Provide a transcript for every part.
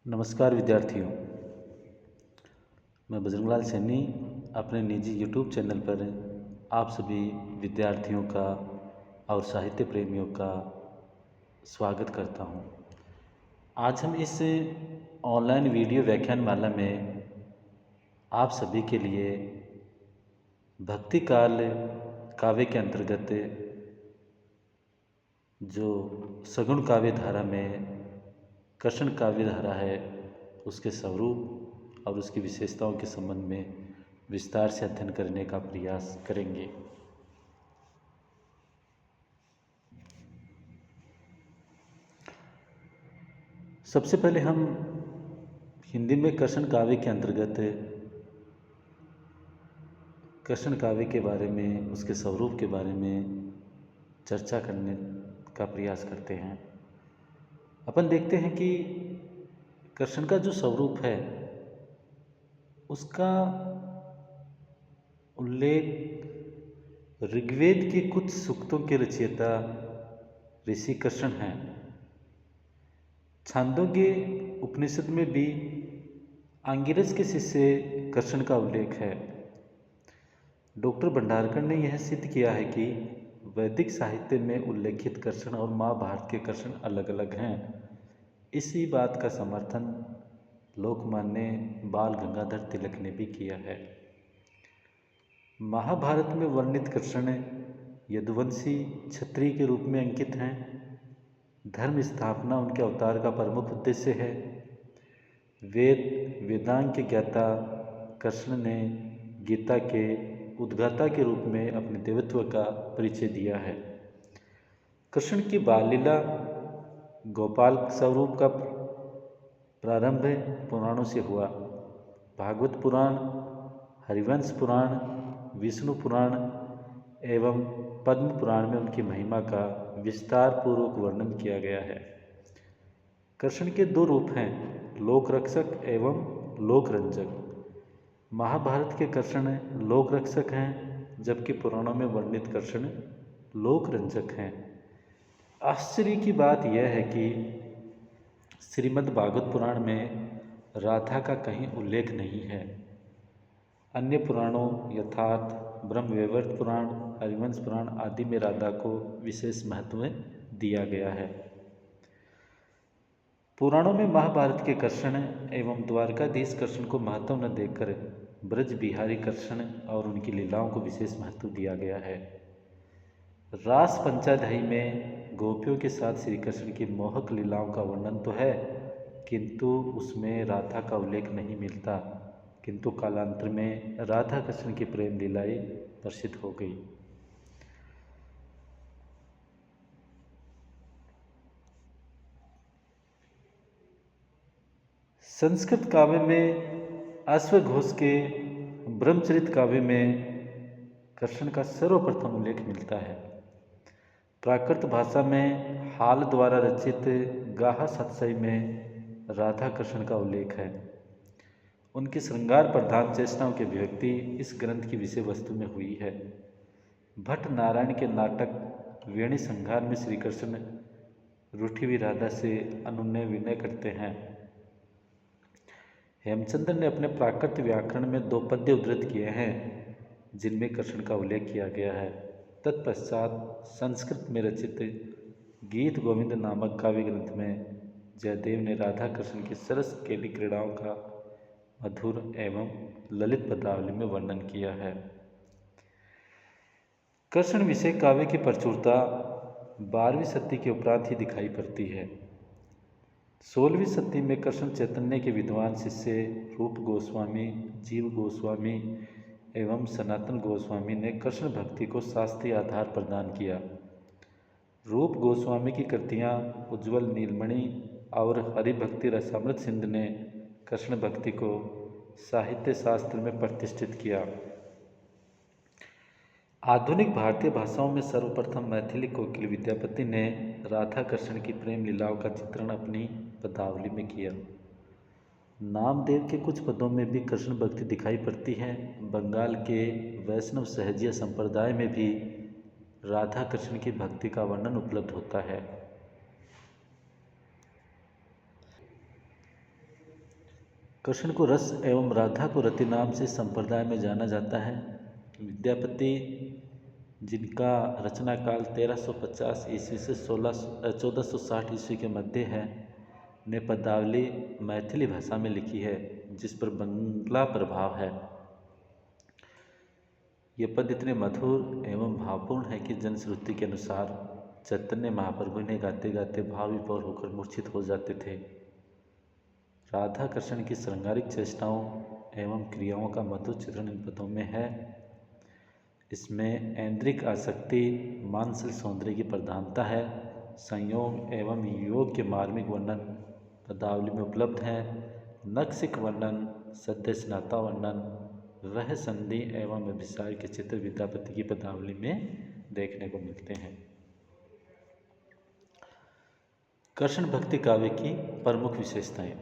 नमस्कार विद्यार्थियों। मैं बजरंगलाल सैनी अपने निजी यूट्यूब चैनल पर आप सभी विद्यार्थियों का और साहित्य प्रेमियों का स्वागत करता हूं। आज हम इस ऑनलाइन वीडियो व्याख्यानमाला में आप सभी के लिए भक्ति काल काव्य के अंतर्गत जो सगुण काव्य धारा में कृष्ण काव्य धारा है उसके स्वरूप और उसकी विशेषताओं के संबंध में विस्तार से अध्ययन करने का प्रयास करेंगे। सबसे पहले हम हिंदी में कृष्ण काव्य के अंतर्गत कृष्ण काव्य के बारे में, उसके स्वरूप के बारे में चर्चा करने का प्रयास करते हैं। अपन देखते हैं कि कृष्ण का जो स्वरूप है उसका उल्लेख ऋग्वेद के कुछ सूक्तों के रचयिता ऋषि कृष्ण हैं। छांदोग्य उपनिषद में भी आंगिरस के शिष्य कृष्ण का उल्लेख है। डॉक्टर भंडारकर ने यह सिद्ध किया है कि वैदिक साहित्य में उल्लेखित कृष्ण और महाभारत के कृष्ण अलग अलग हैं। इसी बात का समर्थन लोकमान्य बाल गंगाधर तिलक ने भी किया है। महाभारत में वर्णित कृष्ण यदुवंशी क्षत्रिय के रूप में अंकित हैं। धर्म स्थापना उनके अवतार का प्रमुख उद्देश्य है। वेदांग के ज्ञाता कृष्ण ने गीता के उद्गाता के रूप में अपने देवत्व का परिचय दिया है। कृष्ण की बाल लीला गोपाल स्वरूप का प्रारंभ पुराणों से हुआ। भागवत पुराण, हरिवंश पुराण, विष्णु पुराण एवं पद्म पुराण में उनकी महिमा का विस्तार पूर्वक वर्णन किया गया है। कृष्ण के दो रूप हैं, लोक रक्षक एवं लोक रंजक। महाभारत के कृष्ण लोक रक्षक हैं, जबकि पुराणों में वर्णित कृष्ण लोक रंजक हैं। आश्चर्य की बात यह है कि श्रीमद् भागवत पुराण में राधा का कहीं उल्लेख नहीं है। अन्य पुराणों यथार्थ, ब्रह्मवैवर्त पुराण, हरिवंश पुराण आदि में राधा को विशेष महत्व दिया गया है। पुराणों में महाभारत के कृष्ण एवं द्वारकाधीश कृष्ण को महत्व न देकर ब्रज बिहारी कृष्ण और उनकी लीलाओं को विशेष महत्व दिया गया है। रास पंचाध्यायी में गोपियों के साथ श्री कृष्ण की मोहक लीलाओं का वर्णन तो है, किंतु उसमें राधा का उल्लेख नहीं मिलता। किंतु कालांतर में राधा कृष्ण की प्रेम लीलाएं प्रसिद्ध हो गई। संस्कृत काव्य में अश्वघोष के ब्रह्मचरित काव्य में कृष्ण का सर्वप्रथम उल्लेख मिलता है। प्राकृत भाषा में हाल द्वारा रचित गाहा सतसई में राधा कृष्ण का उल्लेख है। उनकी श्रृंगार प्रधान चेष्टाओं की अभिव्यक्ति इस ग्रंथ की विषय वस्तु में हुई है। भट्ट नारायण के नाटक वेणी संहार में श्री कृष्ण रूठी हुई राधा से अनुनय विनय करते हैं। हेमचंद्र ने अपने प्राकृत व्याकरण में दो पद्य उद्धृत किए हैं जिनमें कृष्ण का उल्लेख किया गया है। तत्पश्चात संस्कृत में रचित गीत गोविंद नामक काव्य ग्रंथ में जयदेव ने राधा कृष्ण की सरस केली क्रीड़ाओं का मधुर एवं ललित पदावली में वर्णन किया है। कृष्ण विषय काव्य की प्रचुरता 12वीं शती के उपरांत ही दिखाई पड़ती है। 16वीं शती में कृष्ण चैतन्य के विद्वान शिष्य रूप गोस्वामी, जीव गोस्वामी एवं सनातन गोस्वामी ने कृष्ण भक्ति को शास्त्रीय आधार प्रदान किया। रूप गोस्वामी की कृतियाँ उज्ज्वल नीलमणि और हरिभक्ति रसामृत सिंध ने कृष्ण भक्ति को साहित्य शास्त्र में प्रतिष्ठित किया। आधुनिक भारतीय भाषाओं में सर्वप्रथम मैथिली कोकिल विद्यापति ने राधा कृष्ण की प्रेम लीलाओं का चित्रण अपनी पदावली में किया। नामदेव के कुछ पदों में भी कृष्ण भक्ति दिखाई पड़ती है। बंगाल के वैष्णव सहजिया संप्रदाय में भी राधा कृष्ण की भक्ति का वर्णन उपलब्ध होता है। कृष्ण को रस एवं राधा को रति नाम से संप्रदाय में जाना जाता है। विद्यापति, जिनका रचना काल 1350 ईस्वी से 1460 ईस्वी के मध्य है, ने पदावली मैथिली भाषा में लिखी है, जिस पर बंगला प्रभाव है। ये पद इतने मधुर एवं भावपूर्ण है कि जनश्रुति के अनुसार चैतन्य महाप्रभु ने गाते गाते भाव विभोर होकर मूर्छित हो जाते थे। राधा कृष्ण की श्रृंगारिक चेष्टाओं एवं क्रियाओं का मधुर चित्रण इन पदों में है। इसमें ऐन्द्रिक आसक्ति, मानसिक सौंदर्य की प्रधानता है। संयोग एवं योग के मार्मिक वर्णन पदावली में उपलब्ध है। नक्सिक वर्णन, सद्य स्नाता वर्णन, वह संधि एवं व्यभिचार के चित्र विद्यापति की पदावली में देखने को मिलते हैं। कृष्ण भक्ति काव्य की प्रमुख विशेषताएं।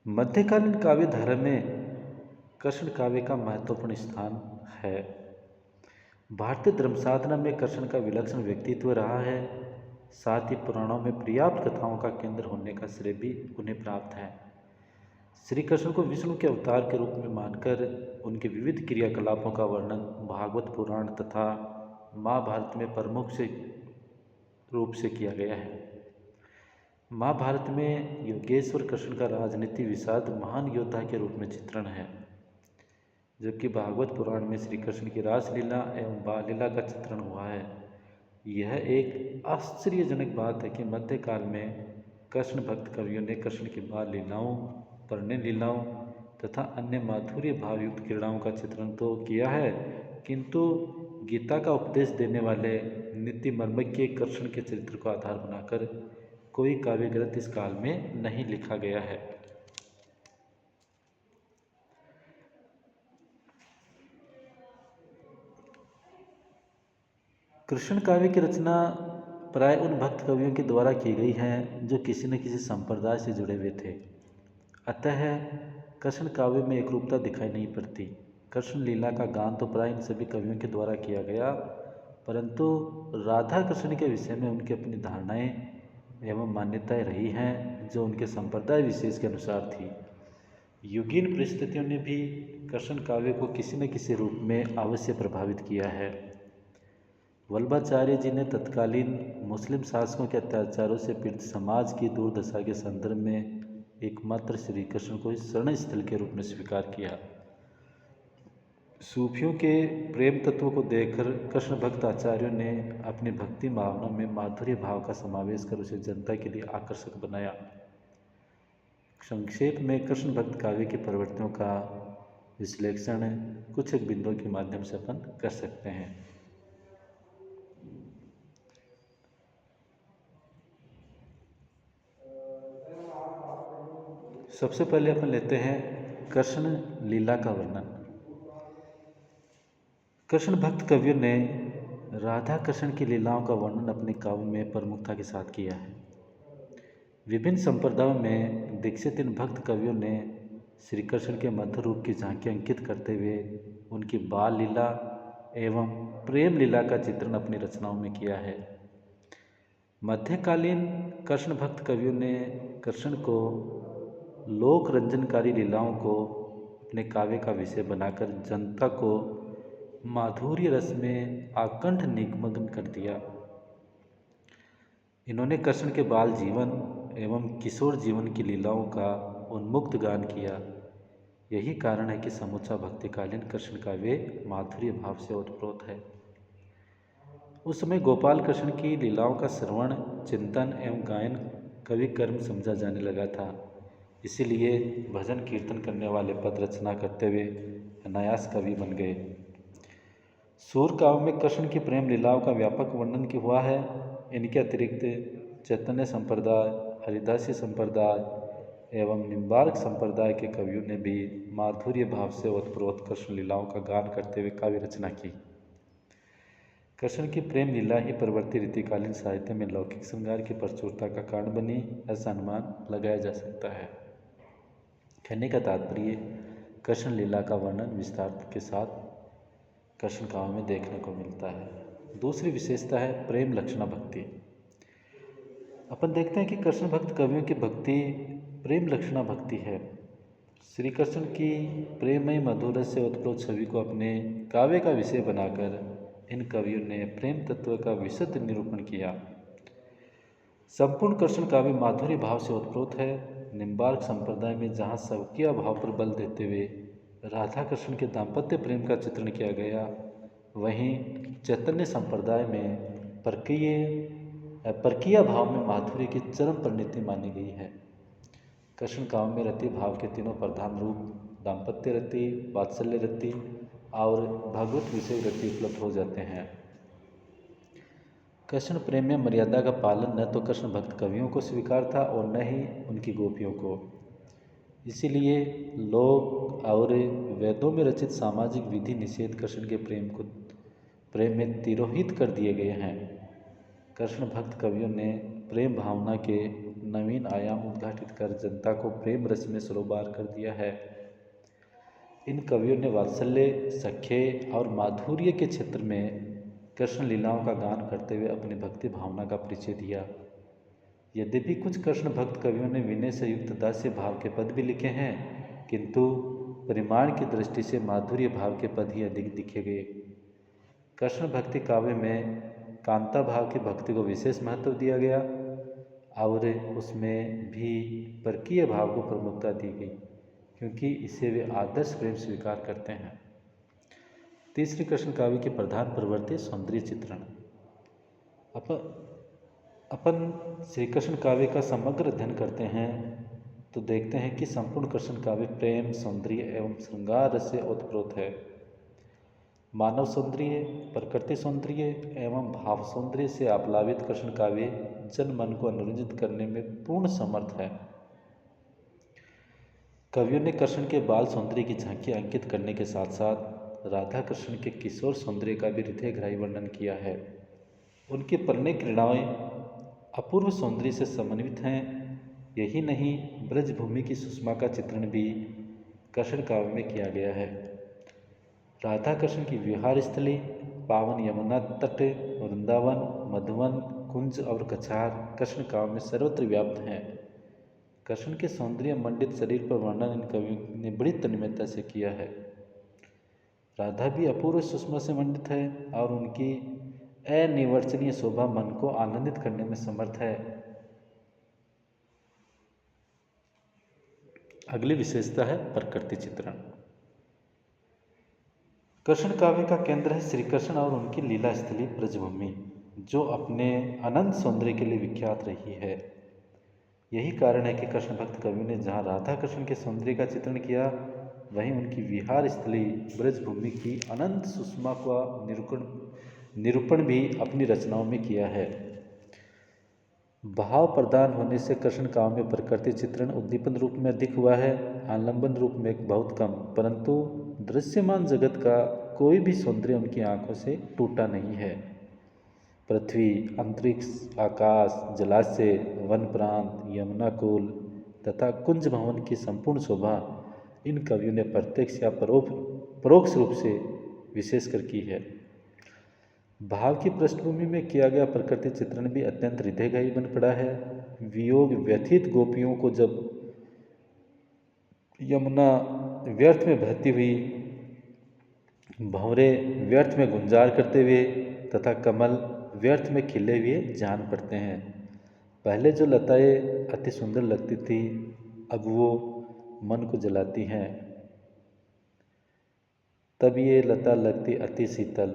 मध्यकालीन काव्य धारा में कृष्ण काव्य का महत्वपूर्ण स्थान है। भारतीय धर्म साधना में कृष्ण का विलक्षण व्यक्तित्व रहा है। साथ ही पुराणों में पर्याप्त कथाओं का केंद्र होने का श्रेय भी उन्हें प्राप्त है। श्री कृष्ण को विष्णु के अवतार के रूप में मानकर उनके विविध क्रियाकलापों का वर्णन भागवत पुराण तथा महाभारत में प्रमुख रूप से किया गया है। महाभारत में योगेश्वर कृष्ण का राजनीति विषाद महान योद्धा के रूप में चित्रण है, जबकि भागवत पुराण में श्री कृष्ण की रासलीला एवं बाल लीला का चित्रण हुआ है। यह एक आश्चर्यजनक बात है कि मध्यकाल में कृष्ण भक्त कवियों ने कृष्ण की बाल लीलाओं, प्रणय लीलाओं तथा अन्य माधुर्य भावयुक्त क्रीड़ाओं का चित्रण तो किया है, किंतु गीता का उपदेश देने वाले नीति मर्मज्ञ कृष्ण के चरित्र को आधार बनाकर कोई काव्य ग्रंथ इस काल में नहीं लिखा गया है। कृष्ण काव्य की रचना प्राय उन भक्त कवियों के द्वारा की गई है जो किसी न किसी संप्रदाय से जुड़े हुए थे। अतः कृष्ण काव्य में एकरूपता दिखाई नहीं पड़ती। कृष्ण लीला का गान तो प्राय इन सभी कवियों के द्वारा किया गया, परंतु राधा कृष्ण के विषय में उनकी अपनी धारणाएं एवं मान्यताएं रही हैं जो उनके संप्रदाय विशेष के अनुसार थी। युगीन परिस्थितियों ने भी कृष्ण काव्य को किसी न किसी रूप में अवश्य प्रभावित किया है। वल्लभाचार्य जी ने तत्कालीन मुस्लिम शासकों के अत्याचारों से पीड़ित समाज की दुर्दशा के संदर्भ में एकमात्र श्री कृष्ण को शरण स्थल के रूप में स्वीकार किया। सूफियों के प्रेम तत्व को देखकर कृष्ण भक्त आचार्यों ने अपनी भक्ति भावना में माधुर्य भाव का समावेश कर उसे जनता के लिए आकर्षक बनाया। संक्षेप में कृष्ण भक्त काव्य की प्रवृत्तियों का विश्लेषण कुछ एक बिंदुओं के माध्यम से अपन कर सकते हैं। सबसे पहले अपन लेते हैं कृष्ण लीला का वर्णन। कृष्ण भक्त कवियों ने राधा कृष्ण की लीलाओं का वर्णन अपने काव्य में प्रमुखता के साथ किया है। विभिन्न संप्रदायों में दीक्षित इन भक्त कवियों ने श्री कृष्ण के मधुर रूप की झांकी अंकित करते हुए उनकी बाल लीला एवं प्रेम लीला का चित्रण अपनी रचनाओं में किया है। मध्यकालीन कृष्ण भक्त कवियों ने कृष्ण को लोक रंजनकारी लीलाओं को अपने काव्य का विषय बनाकर जनता को माधुर्य रस में आकंठ निमग्न कर दिया। इन्होंने कृष्ण के बाल जीवन एवं किशोर जीवन की लीलाओं का उन्मुक्त गान किया। यही कारण है कि समूचा भक्तिकालीन कृष्ण काव्य माधुर्य भाव से ओतप्रोत है। उस समय गोपाल कृष्ण की लीलाओं का श्रवण, चिंतन एवं गायन कवि कर्म समझा जाने लगा था। इसीलिए भजन कीर्तन करने वाले पद रचना करते हुए अनायास कवि बन गए। सूर काव्य में कृष्ण की प्रेम लीलाओं का व्यापक वर्णन हुआ है। इनके अतिरिक्त चैतन्य संप्रदाय, हरिदासी संप्रदाय एवं निम्बार्क संप्रदाय के कवियों ने भी माधुर्य भाव से ओतप्रोत कृष्ण लीलाओं का गान करते हुए काव्य रचना की। कृष्ण की प्रेम लीला ही परवर्ती रीतिकालीन साहित्य में लौकिक श्रृंगार की प्रचुरता का कारण बनी, ऐसा अनुमान लगाया जा सकता है। कहने का तात्पर्य कृष्ण लीला का वर्णन विस्तार के साथ कृष्ण काव्य में देखने को मिलता है। दूसरी विशेषता है प्रेम लक्षणा भक्ति। अपन देखते हैं कि कृष्ण भक्त कवियों की भक्ति प्रेम लक्षणा भक्ति है। श्री कृष्ण की प्रेममय मधुर से उत्प्रोत छवि को अपने काव्य का विषय बनाकर इन कवियों ने प्रेम तत्व का विशुद्ध निरूपण किया। संपूर्ण कृष्ण काव्य माधुर्य भाव से उत्प्रोत है। निम्बार्क संप्रदाय में जहाँ स्वकीय भाव पर बल देते हुए राधा कृष्ण के दाम्पत्य प्रेम का चित्रण किया गया, वहीं चैतन्य संप्रदाय में परकीय भाव में माधुर्य की चरम परिणति मानी गई है। कृष्ण काव्य में रति भाव के तीनों प्रधान रूप दाम्पत्य रति, वात्सल्य रति और भगवत विषय रति उपलब्ध हो जाते हैं। कृष्ण प्रेम में मर्यादा का पालन न तो कृष्ण भक्त कवियों को स्वीकार था और न ही उनकी गोपियों को। इसीलिए लोक और वेदों में रचित सामाजिक विधि निषेध कृष्ण के प्रेम में तिरोहित कर दिए गए हैं। कृष्ण भक्त कवियों ने प्रेम भावना के नवीन आयाम उद्घाटित कर जनता को प्रेम रस में सरोबार कर दिया है। इन कवियों ने वात्सल्य, सख्य और माधुर्य के क्षेत्र में कृष्ण लीलाओं का गान करते हुए अपनी भक्ति भावना का परिचय दिया। यद्यपि कुछ कृष्ण भक्त कवियों ने विनय से युक्त दास्य भाव के पद भी लिखे हैं, किंतु परिमाण की दृष्टि से माधुर्य भाव के पद ही अधिक लिखे गए। कृष्ण भक्ति काव्य में कांता भाव की भक्ति को विशेष महत्व दिया गया और उसमें भी परकीय भाव को प्रमुखता दी गई, क्योंकि इसे वे आदर्श प्रेम स्वीकार करते हैं। तीसरी कृष्ण काव्य की प्रधान प्रवृत्ति सौंदर्य चित्रण। अपन श्री कृष्ण काव्य का समग्र अध्ययन करते हैं तो देखते हैं कि संपूर्ण कृष्ण काव्य प्रेम, सौंदर्य एवं श्रृंगार से ओतप्रोत है। मानव सौंदर्य, प्रकृति सौंदर्य एवं भाव सौंदर्य से आप्लावित कृष्ण काव्य जन मन को अनुरंजित करने में पूर्ण समर्थ है। कवियों ने कृष्ण के बाल सौंदर्य की झांकी अंकित करने के साथ साथ राधा कृष्ण के किशोर सौंदर्य का भी हृदयग्राही वर्णन किया है। उनकी प्रणय क्रीड़ाएं अपूर्व सौंदर्य से समन्वित हैं। यही नहीं, ब्रजभूमि की सुषमा का चित्रण भी कृष्ण काव्य में किया गया है। राधा कृष्ण की विहार स्थली, पावन यमुना तट, वृंदावन, मधुवन, कुंज और कछार कृष्ण काव्य में सर्वत्र व्याप्त हैं। कृष्ण के सौंदर्य मंडित शरीर पर वर्णन इन कवियों ने बड़ी तन्मयता से किया है। राधा भी अपूर्व सुषमा से मंडित है और उनकी अनिर्वचनीय शोभा मन को आनंदित करने में समर्थ है। अगली विशेषता है प्रकृति चित्रण। कृष्ण काव्य का केंद्र है श्री कृष्ण और उनकी लीला स्थली ब्रजभूमि, जो अपने अनंत सौंदर्य के लिए विख्यात रही है। यही कारण है कि कृष्ण भक्त कवियों ने जहाँ राधा कृष्ण के सौंदर्य का चित्रण किया, वहीं उनकी विहार स्थली ब्रजभूमि की अनंत सुषमा का निरूपण भी अपनी रचनाओं में किया है। भाव प्रदान होने से कृष्ण काव्य में प्रकृति चित्रण उद्दीपन रूप में अधिक हुआ है, आलंबन रूप में बहुत कम, परंतु दृश्यमान जगत का कोई भी सौंदर्य उनकी आंखों से टूटा नहीं है। पृथ्वी, अंतरिक्ष, आकाश, जलाशय, वन प्रांत, यमुना कूल तथा कुंज भवन की संपूर्ण शोभा इन कवियों ने प्रत्यक्ष या परोक्ष रूप से विशेषकर की है। भाव की पृष्ठभूमि में किया गया प्रकृति चित्रण भी अत्यंत हृदयग्राही बन पड़ा है। वियोग व्यथित गोपियों को जब यमुना व्यर्थ में बहती हुई, भंवरे व्यर्थ में गुंजार करते हुए तथा कमल व्यर्थ में खिले हुए जान पड़ते हैं। पहले जो लताएं अति सुंदर लगती थी, अब वो मन को जलाती हैं। तब ये लता लगती अति शीतल,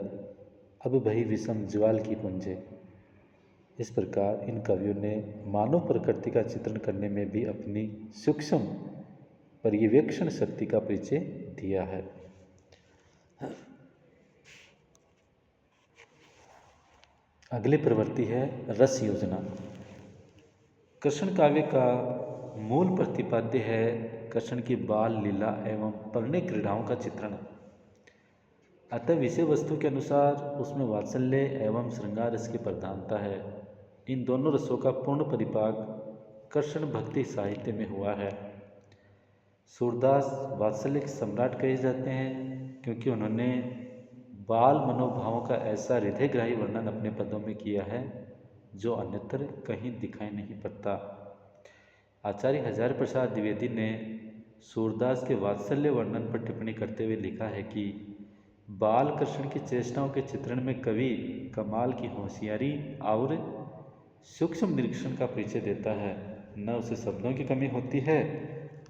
अब भई विषम ज्वाल की पुंजे। इस प्रकार इन कवियों ने मानव प्रकृति का चित्रण करने में भी अपनी सूक्ष्म पर्यवेक्षण शक्ति का परिचय दिया है। अगली प्रवृत्ति है रस योजना। कृष्ण काव्य का मूल प्रतिपाद्य है कृष्ण की बाल लीला एवं प्रणय क्रीड़ाओं का चित्रण। अतः विषय वस्तु के अनुसार उसमें वात्सल्य एवं श्रृंगार रस की प्रधानता है। इन दोनों रसों का पूर्ण परिपाक कृष्ण भक्ति साहित्य में हुआ है। सूरदास वात्सल्य के सम्राट कहे जाते हैं, क्योंकि उन्होंने बाल मनोभावों का ऐसा हृदयग्राही वर्णन अपने पदों में किया है जो अन्यत्र कहीं दिखाई नहीं पड़ता। आचार्य हजारी प्रसाद द्विवेदी ने सूरदास के वात्सल्य वर्णन पर टिप्पणी करते हुए लिखा है कि बाल कृष्ण की चेष्टाओं के चित्रण में कवि कमाल की होशियारी और सूक्ष्म निरीक्षण का परिचय देता है। न उसे शब्दों की कमी होती है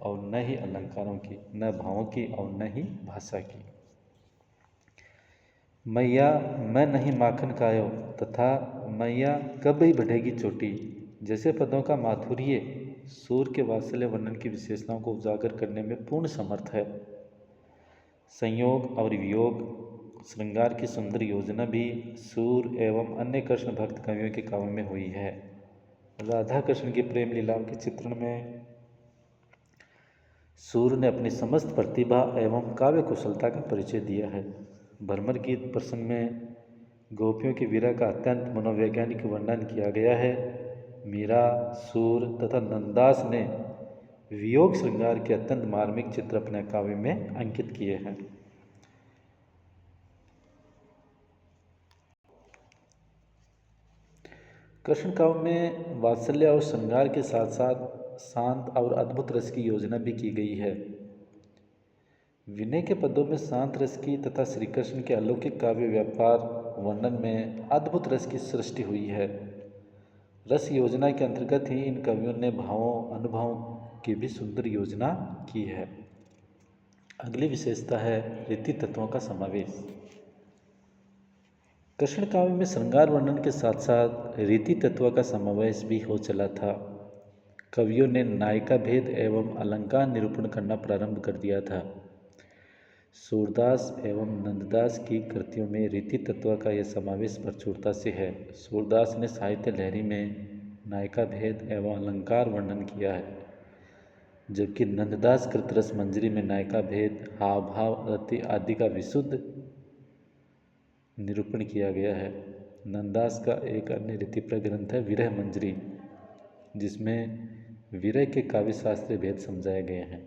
और न ही अलंकारों की, न भावों की और न ही भाषा की। मैया मैं नहीं माखन खायो तथा मैया कब ही बढ़ेगी चोटी जैसे पदों का माधुर्य सूर के वात्सल्य वर्णन की विशेषताओं को उजागर करने में पूर्ण समर्थ है। संयोग और वियोग श्रृंगार की सुंदर योजना भी सूर एवं अन्य कृष्ण भक्त कवियों के काव्य में हुई है। राधा कृष्ण की प्रेम लीलाओं के चित्रण में सूर ने अपनी समस्त प्रतिभा एवं काव्य कुशलता का परिचय दिया है। भ्रमर गीत प्रसंग में गोपियों की वीरा का अत्यंत मनोवैज्ञानिक वर्णन किया गया है। मीरा, सूर तथा नंददास ने वियोग श्रृंगार के अत्यंत मार्मिक चित्र अपने काव्य में अंकित किए हैं। कृष्ण काव्य में वात्सल्य और श्रृंगार के साथ साथ शांत और अद्भुत रस की योजना भी की गई है। विनय के पदों में शांत रस की तथा श्री कृष्ण के अलौकिक काव्य व्यापार वर्णन में अद्भुत रस की सृष्टि हुई है। रस योजना के अंतर्गत ही इन कवियों ने भावों अनुभवों की भी सुंदर योजना की है। अगली विशेषता है रीति तत्वों का समावेश। कृष्ण काव्य में श्रृंगार वर्णन के साथ साथ रीति तत्व का समावेश भी हो चला था। कवियों ने नायिका भेद एवं अलंकार निरूपण करना प्रारंभ कर दिया था। सूरदास एवं नंददास की कृतियों में रीति तत्व का यह समावेश प्रचुरता से है। सूरदास ने साहित्य लहरी में नायिका भेद एवं अलंकार वर्णन किया है, जबकि नंददास कृतरस मंजरी में नायिका भेद, हाव भाव, रति आदि का विशुद्ध निरूपण किया गया है। नंददास का एक अन्य रीतिप्र ग्रंथ है विरह मंजरी, जिसमें विरह के काव्य शास्त्रीय भेद समझाए गए हैं।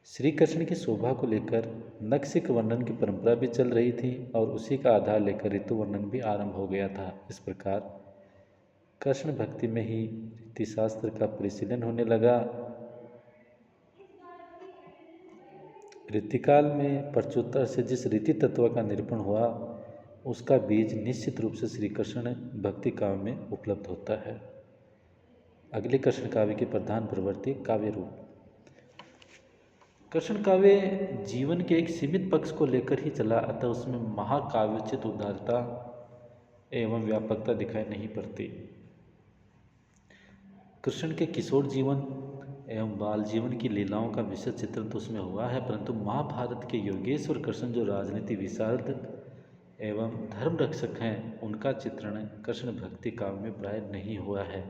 श्री कृष्ण की शोभा को लेकर नक्सिक वर्णन की परंपरा भी चल रही थी और उसी का आधार लेकर ऋतु वर्णन भी आरंभ हो गया था। इस प्रकार कृष्ण भक्ति में ही रीतिशास्त्र का परिशीलन होने लगा। रीतिकाल में प्रचुरता से जिस रीति तत्व का निरूपण हुआ, उसका बीज निश्चित रूप से श्री कृष्ण भक्ति काव्य में उपलब्ध होता है। अगले कृष्ण काव्य के प्रधान प्रवृत्ति काव्य रूप। कृष्ण काव्य जीवन के एक सीमित पक्ष को लेकर ही चला, अतः उसमें महाकाव्योचित उदारता एवं व्यापकता दिखाई नहीं पड़ती। कृष्ण के किशोर जीवन एवं बाल जीवन की लीलाओं का विशद चित्रण तो उसमें हुआ है, परंतु महाभारत के योगेश्वर कृष्ण जो राजनीति विशारद एवं धर्म रक्षक हैं, उनका चित्रण कृष्ण भक्ति काव्य में प्राय नहीं हुआ है।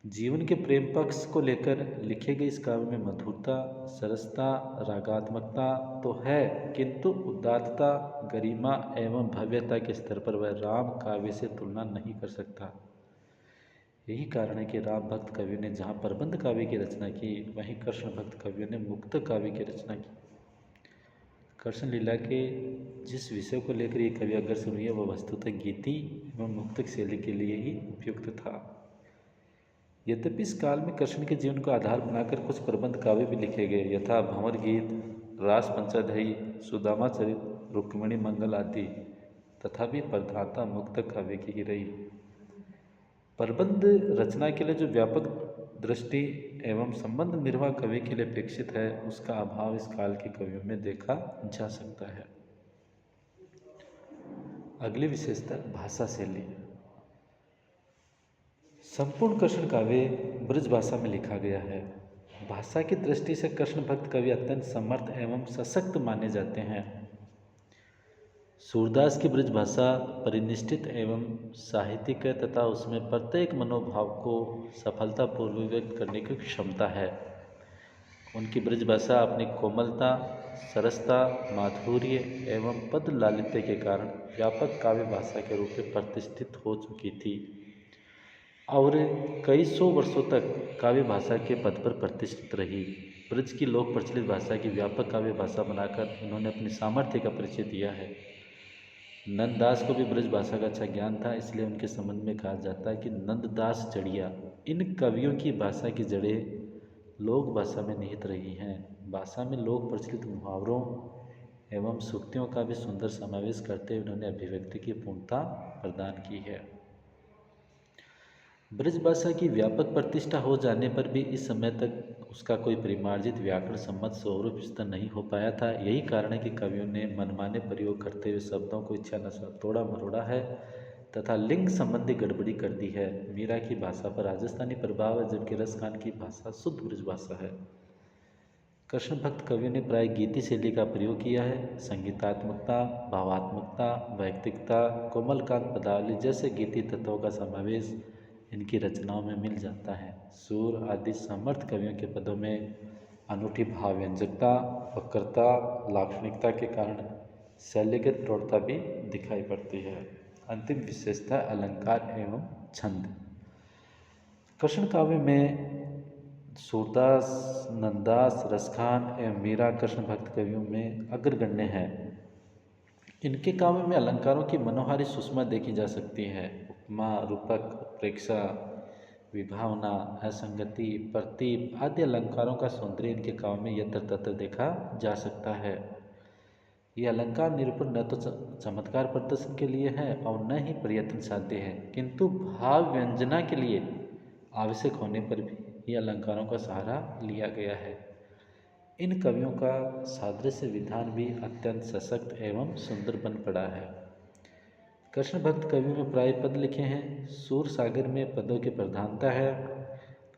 जीवन के प्रेम पक्ष को लेकर लिखे गए इस काव्य में मधुरता, सरसता, रागात्मकता तो है, किंतु उदात्तता, गरिमा एवं भव्यता के स्तर पर वह राम काव्य से तुलना नहीं कर सकता। यही कारण है कि राम भक्त कवियों ने जहाँ प्रबंध काव्य की रचना की, वहीं कृष्ण भक्त कवियों ने मुक्त काव्य की रचना की। कृष्ण लीला के जिस विषय को लेकर ये कवि अग्रसर हुई है, वह वस्तुतः गीति एवं मुक्तक शैली के लिए ही उपयुक्त था। यद्यपि इस काल में कृष्ण के जीवन को आधार बनाकर कुछ प्रबंध काव्य भी लिखे गए, यथा भंवर गीत, रास पंचाध्यायी, सुदामा चरित, रुक्मिणी मंगल आदि, तथापि प्रधानता मुक्त काव्य की ही रही। प्रबंध रचना के लिए जो व्यापक दृष्टि एवं संबंध निर्वाह कवि के लिए अपेक्षित है, उसका अभाव इस काल के कवियों में देखा जा सकता है। अगली विशेषता भाषा शैली। संपूर्ण कृष्ण काव्य ब्रज भाषा में लिखा गया है। भाषा की दृष्टि से कृष्ण भक्त कवि अत्यंत समर्थ एवं सशक्त माने जाते हैं। सूरदास की ब्रज भाषा परिनिष्ठित एवं साहित्यिक है तथा उसमें प्रत्येक मनोभाव को सफलतापूर्वक व्यक्त करने की क्षमता है। उनकी ब्रज भाषा अपनी कोमलता, सरसता, माधुर्य एवं पद लालित्य के कारण व्यापक काव्य भाषा के रूप में प्रतिष्ठित हो चुकी थी और कई सौ वर्षों तक काव्य भाषा के पद पर प्रतिष्ठित रही। ब्रज की लोक प्रचलित भाषा की व्यापक काव्य भाषा बनाकर इन्होंने अपनी सामर्थ्य का परिचय दिया है। नंददास को भी ब्रज भाषा का अच्छा ज्ञान था, इसलिए उनके संबंध में कहा जाता है कि नंददास जड़िया। इन कवियों की भाषा की जड़ें लोक भाषा में निहित रही हैं। भाषा में लोक प्रचलित मुहावरों एवं सूक्तियों का भी सुंदर समावेश करते हुए उन्होंने अभिव्यक्ति की पूर्णता प्रदान की है। ब्रज भाषा की व्यापक प्रतिष्ठा हो जाने पर भी इस समय तक उसका कोई परिमार्जित व्याकरण सम्मत स्वरूप स्तर नहीं हो पाया था। यही कारण है कि कवियों ने मनमाने प्रयोग करते हुए शब्दों को इच्छानुसार तोड़ा मरोड़ा है तथा लिंग संबंधी गड़बड़ी कर दी है। मीरा की भाषा पर राजस्थानी प्रभाव है, जबकि रस खान की भाषा शुद्ध ब्रज भाषा है। कृष्ण भक्त कवियों ने प्राय गीति शैली का प्रयोग किया है। संगीतात्मकता, भावात्मकता, वैयक्तिकता, कोमलकांत पदावली जैसे गीति तत्वों का समावेश इनकी रचनाओं में मिल जाता है। सूर आदि समर्थ कवियों के पदों में अनूठी भावव्यंजकता, वक्रता, लाक्षणिकता के कारण शैलीगत प्रौढ़ता भी दिखाई पड़ती है। अंतिम विशेषता अलंकार एवं छंद। कृष्ण काव्य में सूरदास, नंददास, रसखान एवं मीरा कृष्ण भक्त कवियों में अग्रगण्य हैं। इनके काव्य में अलंकारों की मनोहारी सुषमा देखी जा सकती है। उपमा, रूपक, उत्प्रेक्षा, विभावना, असंगति, प्रतीप आदि अलंकारों का सौंदर्य इनके काव्य में यत्र तत्र देखा जा सकता है। ये अलंकार निरूपण न तो चमत्कार प्रदर्शन के लिए है और न ही प्रयत्न साध्य है, किंतु भाव व्यंजना के लिए आवश्यक होने पर भी ये अलंकारों का सहारा लिया गया है। इन कवियों का सादृश्य विधान भी अत्यंत सशक्त एवं सुंदर बन पड़ा है। कृष्ण भक्त कवियों में प्राय पद लिखे हैं। सूर सागर में पदों की प्रधानता है।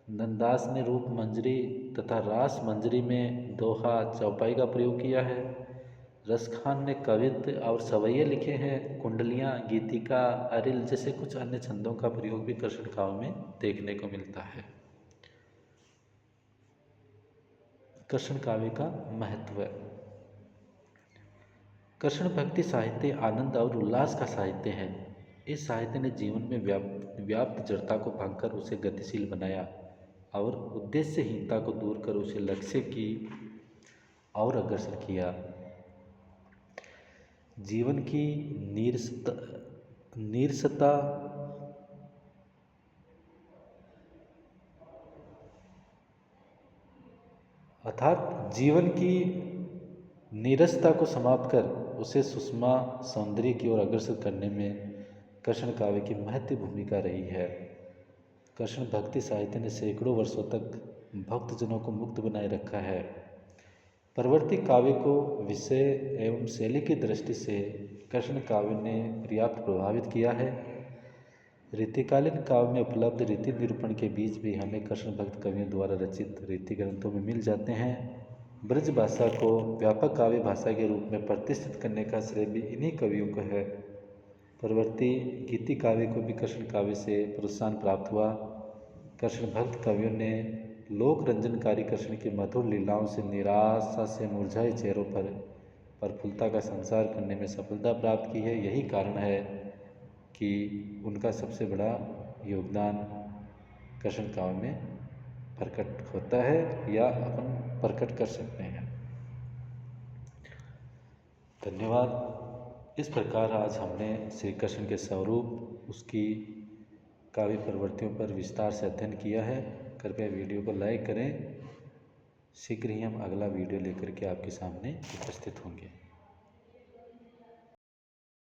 नंददास ने रूप मंजरी तथा रास मंजरी में दोहा, चौपाई का प्रयोग किया है। रसखान ने कवित्व और सवैये लिखे हैं। कुंडलियाँ, गीतिका, अरिल जैसे कुछ अन्य छंदों का प्रयोग भी कृष्ण काव्य में देखने को मिलता है। कृष्ण काव्य का महत्व। कृष्ण भक्ति साहित्य आनंद और उल्लास का साहित्य है। इस साहित्य ने जीवन में व्याप्त जड़ता को भांगकर उसे गतिशील बनाया और उद्देश्यहीनता को दूर कर उसे लक्ष्य की और अग्रसर किया। जीवन की नीरसता अर्थात जीवन की नीरसता को समाप्त कर उसे सुषमा सौंदर्य की ओर अग्रसर करने में कृष्ण काव्य की महत्व भूमिका रही है। कृष्ण भक्ति साहित्य ने सैकड़ों वर्षों तक भक्तजनों को मुक्त बनाए रखा है। परवर्ती काव्य को विषय एवं शैली की दृष्टि से कृष्ण काव्य ने पर्याप्त प्रभावित किया है। रीतिकालीन काव्य में उपलब्ध रीति निरूपण के बीज भी हमें कृष्ण भक्त कवियों द्वारा रचित रीति ग्रंथों में मिल जाते हैं। ब्रज भाषा को व्यापक काव्य भाषा के रूप में प्रतिष्ठित करने का श्रेय भी इन्हीं कवियों को है। परवर्ती गीति काव्य को भी कृष्ण काव्य से प्रोत्साहन प्राप्त हुआ। कृष्ण भक्त कवियों ने लोक रंजनकारी कृष्ण की मधुर लीलाओं से निराशा से मुरझाए चेहरों पर प्रफुल्लता का संचार करने में सफलता प्राप्त की है। यही कारण है कि उनका सबसे बड़ा योगदान कृष्ण काव्य में प्रकट होता है या अपन प्रकट कर सकते हैं। धन्यवाद। इस प्रकार आज हमने श्री कृष्ण के स्वरूप, उसकी काव्य प्रवृत्तियों पर विस्तार से अध्ययन किया है। कृपया वीडियो को लाइक करें। शीघ्र ही हम अगला वीडियो लेकर के आपके सामने उपस्थित होंगे।